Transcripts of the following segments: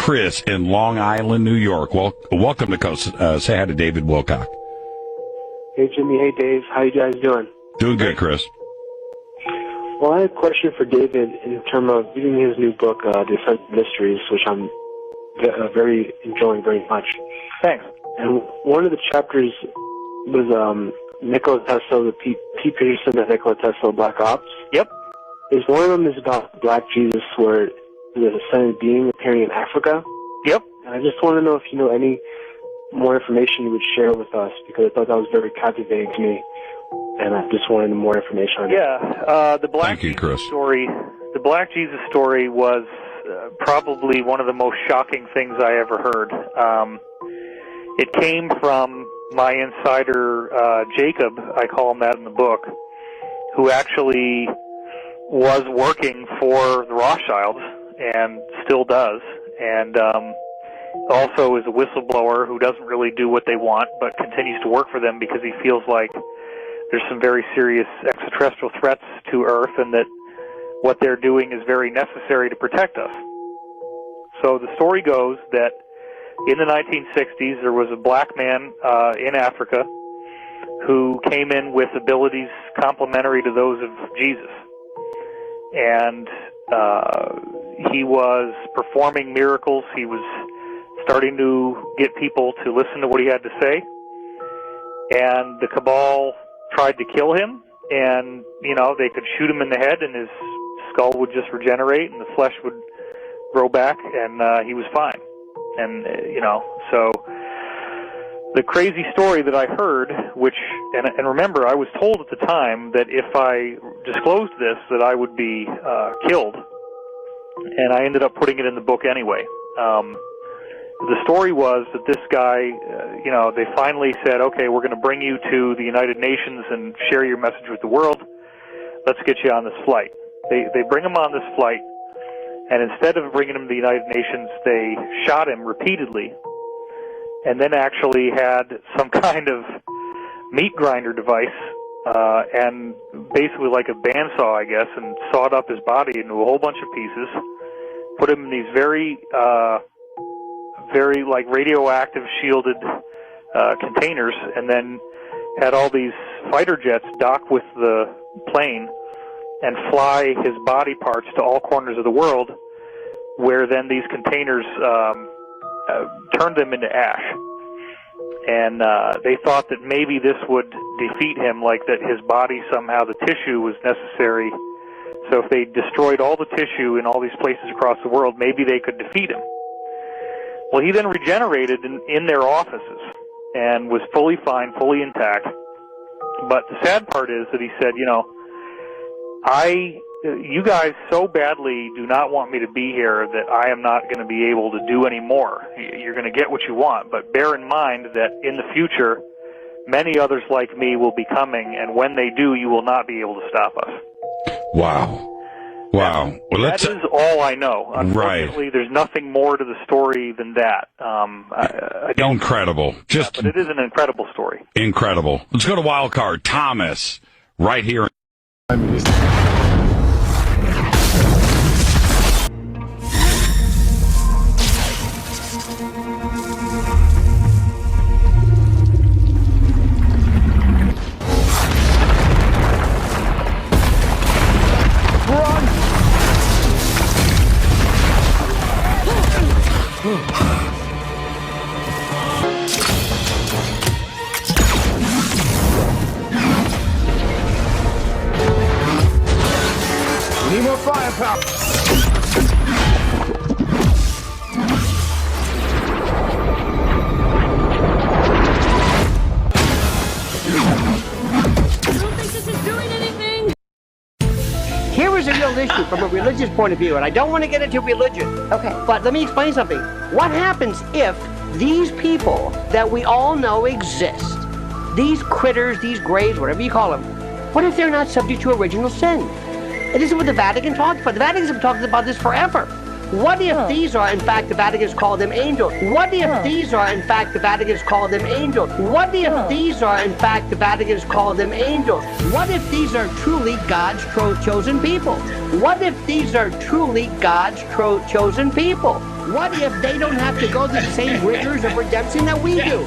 Chris in Long Island, New York. Welcome to Coast. Say hi to David Wilcock. Hey, Jimmy. Hey, Dave. How you guys doing? Doing good, Chris. Well, I had a question for David in terms of reading his new book, Defense Mysteries, which I'm very enjoying very much. Thanks. And one of the chapters was Nikola Tesla, the Pete Peterson and Nikola Tesla Black Ops. Yep. One of them is about Black Jesus, where there's a ascended being appearing in Africa. Yep. And I just want to know if you know any more information you would share with us, because I thought that was very captivating to me, and I just wanted more information on it. Yeah, the Black Jesus story. The Black Jesus story was probably one of the most shocking things I ever heard. It came from my insider Jacob, I call him that in the book, who actually was working for the Rothschilds and still does, and also is a whistleblower who doesn't really do what they want but continues to work for them because he feels like there's some very serious extraterrestrial threats to Earth and that what they're doing is very necessary to protect us. So the story goes that in the 1960s there was a black man in Africa who came in with abilities complementary to those of Jesus. And he was performing miracles. He was starting to get people to listen to what he had to say. And the cabal tried to kill him, and, you know, they could shoot him in the head and his skull would just regenerate and the flesh would grow back, and he was fine. And, you know, so the crazy story that I heard, which, and remember, I was told at the time that if I disclosed this, that I would be killed, and I ended up putting it in the book anyway. The story was that this guy, you know, they finally said, okay, we're going to bring you to the United Nations and share your message with the world. Let's get you on this flight. They bring him on this flight, and instead of bringing him to the United Nations, they shot him repeatedly, and then actually had some kind of meat grinder device, and basically like a bandsaw, I guess, and sawed up his body into a whole bunch of pieces, put him in these very like radioactive shielded containers, and then had all these fighter jets dock with the plane and fly his body parts to all corners of the world, where then these containers turned them into ash. And they thought that maybe this would defeat him, like that his body somehow, the tissue was necessary. So if they destroyed all the tissue in all these places across the world, maybe they could defeat him. Well, he then regenerated in their offices and was fully fine, fully intact. But the sad part is that he said, you know, you guys so badly do not want me to be here that I am not going to be able to do any more. You're going to get what you want, but bear in mind that in the future, many others like me will be coming, and when they do, you will not be able to stop us. Wow. Wow. Well, that is all I know. Unfortunately, right. There's nothing more to the story than that. Incredible. But it is an incredible story. Incredible. Let's go to Wild Card. Thomas, right here. Need more firepower. Here is a real issue from a religious point of view, and I don't want to get into religion. Okay. But let me explain something. What happens if these people that we all know exist, these critters, these grays, whatever you call them, what if they're not subject to original sin? And this is what the Vatican talks about. The Vatican's been talking about this forever. What if these are, in fact, the Vatican's called them angels? What if these are, in fact, the Vatican's called them angels? What if these are, in fact, the Vatican's called them angels? What if these are truly God's chosen people? What if these are truly God's chosen people? What if they don't have to go through the same rigors of redemption that we do?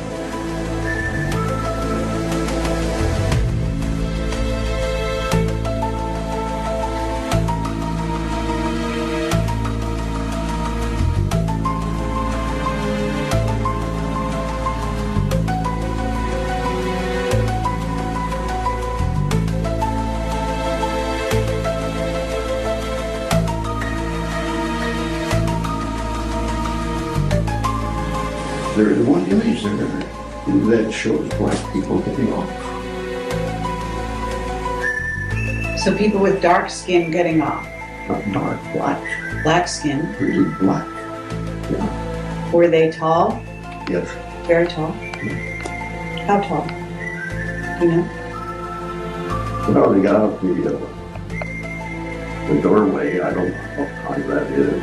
There is one image there that shows black people getting off. So people with dark skin getting off. Not dark, black. Black skin. Really black. Yeah. Were they tall? Yes. Very tall? How tall? Do you know? Well, they got out the doorway. I don't know how high that is.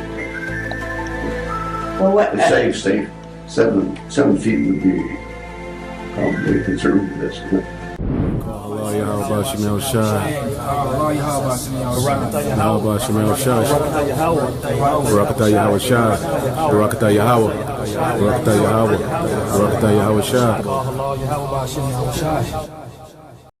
Well, what? They say 7 feet would be probably conservative, isn't it? Allah Yahawashi Mel Shah. Yahawashi Mel Shah. Barakatah Yahawah Shah. Barakatah Yahawah. Barakatah Yahawah. Barakatah Yahawah Shah.